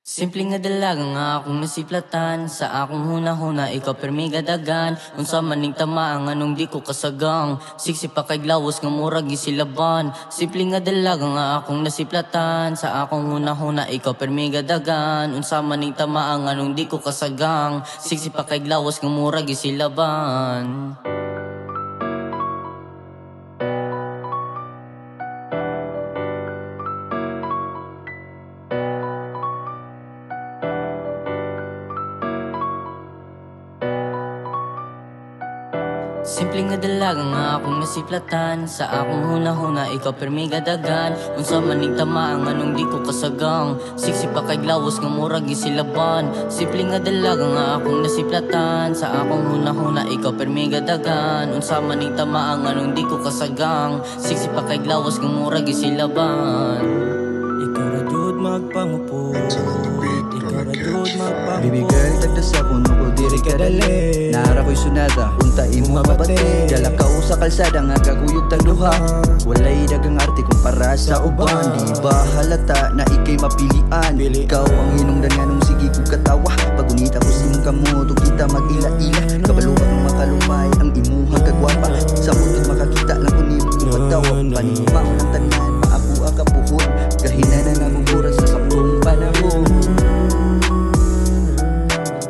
Simpleng nga dalaga nga akong nasiplatan. Sa akong huna-huna ikaw permi gadagan. Unsa maning tamaan anong di ko kasagang. Siksi pa kay glawas nga murag gisilaban. Simpleng nga dalaga nga akong nasiplatan. Sa akong huna-huna ikaw permi gadagan. Unsa maning tamaan anong di ko kasagang. Siksi pa kay glawas nga murag gisilaban. Simpleng nga dalaga nga akong nasiplatan. Sa akong huna-huna ikaw permi gadagan. Unsa maning tamaan anong di ko kasagang. Siksi pa kay glawas nga murag gisilaban. Simpleng nga dalaga nga akong nasiplatan. Sa akong huna-huna ikaw permi gadagan. Unsa maning tamaan anong di ko kasagang. Siksi pa kay glawas nga murag gisilaban. Ikaw ra jud magpangupo. Ikaw ra jud magpangupo. Baby girl, tagdas ako nuko diri ka dali. Nara ko'y sunada, unta imo mabati. Dala ka sa kalsada nga gaguyog tag duha. Walay dagang arte kung para sa uban. Di ba halata na ikay mapilian. Ikaw ang hinungdan nga nung sige ko katawa. Pagunita ko simong kamot, kita mag-ila-ila. Kabaluan ng makalumay ang imuhang kagwapa. Sa utod makakita lang kung imong pagtawa. Panimang ng tanan, maapo ang kapuhon. Kahina na nabuburas sa saktong panahon.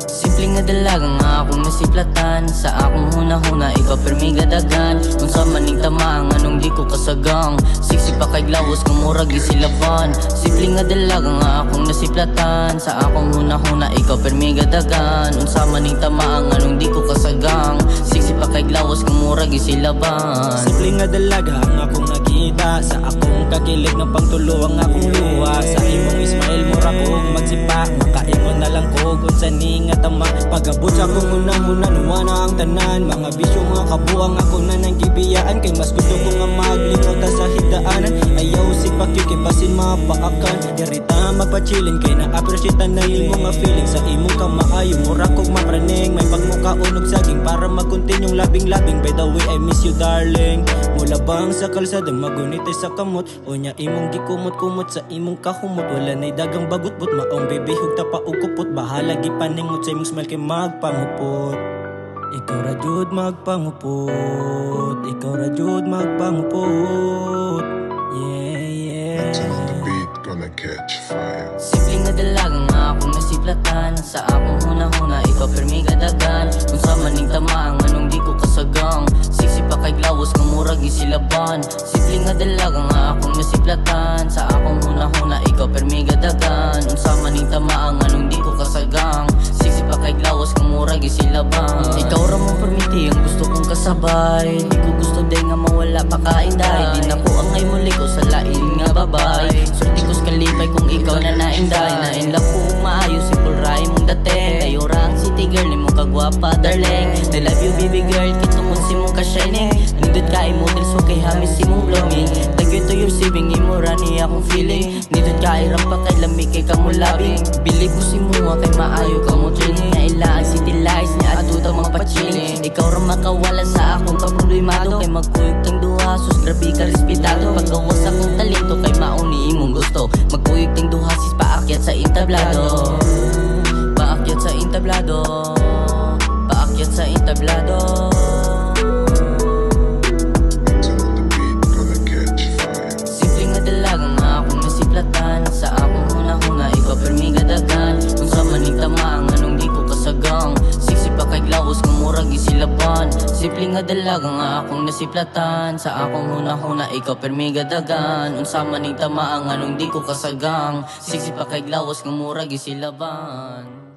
Simpleng nga dalaga nga akong nasiplatan. Sa akong huna-huna ikaw permi gadagan. Unsa maning tamaan anong di ko kasagang. Siksi pa kay glawas nga murag gisilaban. Simpleng nga dalaga nga akong nasiplatan. Sa akong huna-huna ikaw permi gadagan. Unsa maning tamaan anong di ko kasagang. Siksi pa kay glawas nga murag gisilaban. Simpleng nga dalaga ang akong nakita. Sa akong kakilig ng pangtulo ang akong luwa. Sa imong smile mura kong magsipa. Makaingon na lang ko kung sa nga tama. Pagabot sa akong unang-una nuwa na ang tanan. Mga bisyo mga kabuang ako na nang gibiyaan. Kay mas gusto ko nga maglingot sa higdaanan. Ayaw si pakyo kay basin mapaakan. Yarita magpachilin kay na-appreciate na imong nga feeling. Sa imong kamaayo mura kong mapraneng. May pagmukaunog saging para magkontinyong labing-labing. By the way I miss you darling. Mula bang sa kalsada magunitay sa kamot. O nya imong gikumot-kumot sa imong kahumot. Wala na'y dagang bagot-but maong baby hugta pa og kupot. Bahala gipaningot sa imong smile kay magpangupot. Ikaw ra jud magpangupot. Ikaw ra jud magpangupot. Yeah. The beat gonna catch fire. Simpleng nga dalaga nga akong nasiplatan. Sa akong huna-huna ikaw permi gadagan. Unsa maning tamaan anong di ko kasagang. Siksi pa kay glawas nga murag gisilaban. Simpleng nga dalaga nga akong nasiplatan. Sa akong huna-huna ikaw permi gadagan. Unsa maning tamaan anong di ko kasagang. Siksi pa kay glawas nga murag gisilaban. Ikaw ra mong permiti ang gusto kong kasabay. Di ko gusto day nga mawala pa kainday. Di na ko angay muli ko sa lain nga babay. Surti ko kalipay kung ikaw na nainday. Nainlap ko maayo simple ray mong dating. Kayo ra ang city girl ni mo kagwapa darling. I love you baby girl kito kung si mong ka-shining. Nindot ka model so kay hamis si mong blooming. Tagyo to yung sibing imo ra ni akong feeling. Nindot ka iram pa kay lamig kay kamulabing. Believe ko si mo kay maayo ka mo training. Na ilaan city lights niya atuta mga pachiling. Ikaw ra makawala sa akong kaproblemado. Kay magkuyog tang duha sus grabe ka respetado. Paggawas akong talento kay mauni imong gusto. Magkuyog tang duha sis paakyat sa entablado. Paakyat sa entablado. Paakyat sa entablado. The beat gonna catch fire. Simpleng nga dalaga nga akong nasiplatan. Sa akong huna-huna ikaw permi gadagan. Unsa maning tamaan anong di ko kasagang. Siksi pa kay glawas nga murag gisilaban. Simpleng nga dalaga nga akong nasiplatan. Sa akong huna-huna ikaw permi gadagan. Unsa maning tamaan anong di ko kasagang. Siksi pa kay glawas nga murag gisilaban.